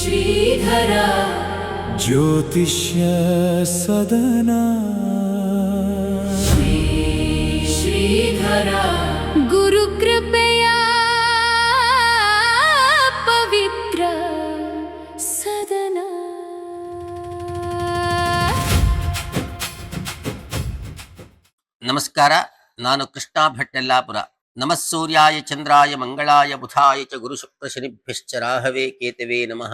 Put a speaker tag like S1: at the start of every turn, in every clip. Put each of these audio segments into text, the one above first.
S1: ಶ್ರೀಧರ
S2: ಜ್ಯೋತಿಷ್ಯ ಸದನ
S1: ಶ್ರೀಧರ ಗುರುಕೃಪೆಯ ಪವಿತ್ರ ಸದನ.
S3: ನಮಸ್ಕಾರ. ನಾನು ಕೃಷ್ಣ ಭಟ್ ಯಲ್ಲಾಪುರ. ನಮಃ ಸೂರ್ಯಾಯ ಚಂದ್ರಾಯ ಮಂಗಳಾಯ ಬುಧಾಯ ಚ ಗುರು ಶುಕ್ರ ಶನಿಭ್ಯಶ್ಚ ರಾಹವೇ ಕೇತವೇ ನಮಃ.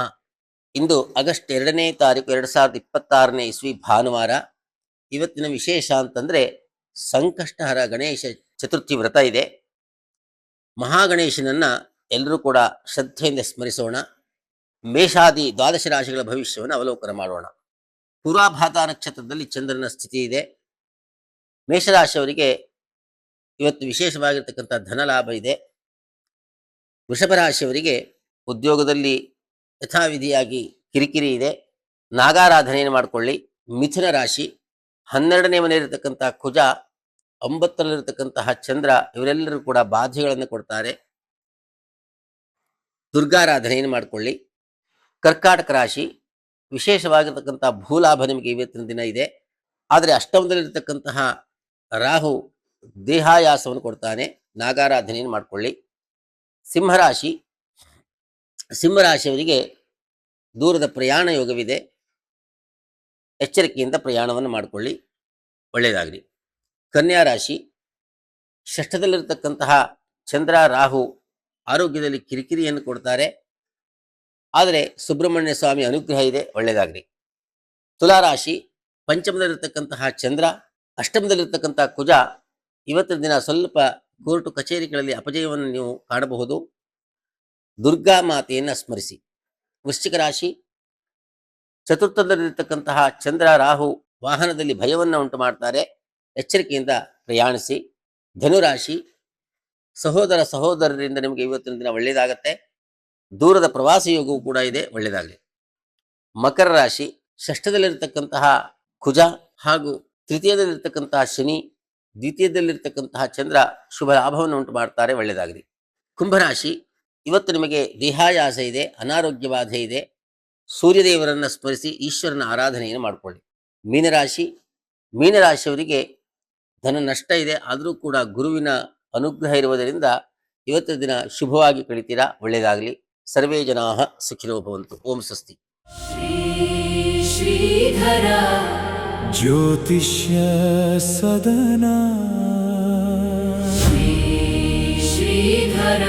S3: ಇಂದು ಆಗಸ್ಟ್ 2ನೇ ತಾರೀಕು 2026ನೇ ಇಸ್ವಿ ಭಾನುವಾರ. ಇವತ್ತಿನ ವಿಶೇಷ ಅಂತಂದ್ರೆ ಸಂಕಷ್ಟಹರ ಗಣೇಶ ಚತುರ್ಥಿ ವ್ರತ ಇದೆ. ಮಹಾಗಣೇಶನನ್ನ ಎಲ್ಲರೂ ಕೂಡ ಶ್ರದ್ಧೆಯಿಂದ ಸ್ಮರಿಸೋಣ. ಮೇಷಾದಿ ದ್ವಾದಶ ರಾಶಿಗಳ ಭವಿಷ್ಯವನ್ನು ಅವಲೋಕನ ಮಾಡೋಣ. ಪೂರ್ವಾಭಾತ ನಕ್ಷತ್ರದಲ್ಲಿ ಚಂದ್ರನ ಸ್ಥಿತಿ ಇದೆ. ಮೇಷರಾಶಿಯವರಿಗೆ ಇವತ್ತು ವಿಶೇಷವಾಗಿರ್ತಕ್ಕಂಥ ಧನಲಾಭ ಇದೆ. ವೃಷಭ ರಾಶಿಯವರಿಗೆ ಉದ್ಯೋಗದಲ್ಲಿ ಯಥಾವಿಧಿಯಾಗಿ ಕಿರಿಕಿರಿ ಇದೆ. ನಾಗಾರಾಧನೆಯನ್ನು ಮಾಡಿಕೊಳ್ಳಿ. ಮಿಥುನ ರಾಶಿ 12ನೇ ಮನೆಯಲ್ಲಿರತಕ್ಕಂಥ ಕುಜ, 9ರಲ್ಲಿರತಕ್ಕಂತಹ ಚಂದ್ರ ಇವರೆಲ್ಲರೂ ಕೂಡ ಬಾಧೆಗಳನ್ನು ಕೊಡ್ತಾರೆ. ದುರ್ಗಾರಾಧನೆಯನ್ನು ಮಾಡಿಕೊಳ್ಳಿ. ಕರ್ಕಾಟಕ ರಾಶಿ ವಿಶೇಷವಾಗಿರ್ತಕ್ಕಂಥ ಭೂಲಾಭ ನಿಮಗೆ ಇವತ್ತಿನ ದಿನ ಇದೆ. ಆದರೆ ಅಷ್ಟಮದಲ್ಲಿರತಕ್ಕಂತಹ ರಾಹು ದೇಹಾಯಾಸವನ್ನು ಕೊಡ್ತಾನೆ. ನಾಗಾರಾಧನೆಯನ್ನು ಮಾಡಿಕೊಳ್ಳಿ. ಸಿಂಹರಾಶಿಯವರಿಗೆ ದೂರದ ಪ್ರಯಾಣ ಯೋಗವಿದೆ. ಎಚ್ಚರಿಕೆಯಿಂದ ಪ್ರಯಾಣವನ್ನು ಮಾಡಿಕೊಳ್ಳಿ, ಒಳ್ಳೆಯದಾಗಲಿ. ಕನ್ಯಾ ರಾಶಿ ಷಷ್ಠದಲ್ಲಿರತಕ್ಕಂತಹ ಚಂದ್ರ ರಾಹು ಆರೋಗ್ಯದಲ್ಲಿ ಕಿರಿಕಿರಿಯನ್ನು ಕೊಡ್ತಾರೆ. ಆದರೆ ಸುಬ್ರಹ್ಮಣ್ಯ ಸ್ವಾಮಿ ಅನುಗ್ರಹ ಇದೆ, ಒಳ್ಳೆಯದಾಗಲಿ. ತುಲಾರಾಶಿ ಪಂಚಮದಲ್ಲಿರತಕ್ಕಂತಹ ಚಂದ್ರ, ಅಷ್ಟಮದಲ್ಲಿರ್ತಕ್ಕಂಥ ಕುಜ. ಇವತ್ತಿನ ದಿನ ಸ್ವಲ್ಪ ಕೋರ್ಟು ಕಚೇರಿಗಳಲ್ಲಿ ಅಪಜಯವನ್ನು ನೀವು ಕಾಣಬಹುದು. ದುರ್ಗಾ ಮಾತೆಯನ್ನು ಸ್ಮರಿಸಿ. ವೃಶ್ಚಿಕ ರಾಶಿ ಚತುರ್ಥದಲ್ಲಿರ್ತಕ್ಕಂತಹ ಚಂದ್ರ ರಾಹು ವಾಹನದಲ್ಲಿ ಭಯವನ್ನು ಉಂಟು ಮಾಡ್ತಾರೆ. ಎಚ್ಚರಿಕೆಯಿಂದ ಪ್ರಯಾಣಿಸಿ. ಧನುರಾಶಿ ಸಹೋದರರಿಂದ ನಿಮಗೆ ಇವತ್ತಿನ ದಿನ ಒಳ್ಳೆಯದಾಗತ್ತೆ. ದೂರದ ಪ್ರವಾಸ ಯೋಗವೂ ಕೂಡ ಇದೆ, ಒಳ್ಳೆಯದಾಗಲಿ. ಮಕರ ರಾಶಿ ಷಷ್ಠದಲ್ಲಿರ್ತಕ್ಕಂತಹ ಕುಜ ಹಾಗೂ ತೃತೀಯದಲ್ಲಿರ್ತಕ್ಕಂತಹ ಶನಿ, ದ್ವಿತೀಯದಲ್ಲಿರ್ತಕ್ಕಂತಹ ಚಂದ್ರ ಶುಭ ಲಾಭವನ್ನು ಉಂಟು ಮಾಡ್ತಾರೆ, ಒಳ್ಳೆಯದಾಗಲಿ. ಕುಂಭರಾಶಿ ಇವತ್ತು ನಿಮಗೆ ದೇಹಾಯಾಸ ಇದೆ, ಅನಾರೋಗ್ಯ ಬಾಧೆ ಇದೆ. ಸೂರ್ಯದೇವರನ್ನು ಸ್ಮರಿಸಿ ಈಶ್ವರನ ಆರಾಧನೆಯನ್ನು ಮಾಡಿಕೊಳ್ಳಿ. ಮೀನರಾಶಿಯವರಿಗೆ ಧನ ನಷ್ಟ ಇದೆ, ಆದರೂ ಕೂಡ ಗುರುವಿನ ಅನುಗ್ರಹ ಇರುವುದರಿಂದ ಇವತ್ತಿನ ದಿನ ಶುಭವಾಗಿ ಕಳಿತೀರಾ, ಒಳ್ಳೆಯದಾಗಲಿ. ಸರ್ವೇ ಜನಾಃ ಸುಖಿನೋ ಭವಂತು. ಓಂ ಸ್ವಸ್ತಿ.
S1: ಶ್ರೀಧರ
S2: ಜ್ಯೋತಿಷ್ಯ ಸದನ
S1: ಶ್ರೀಧರ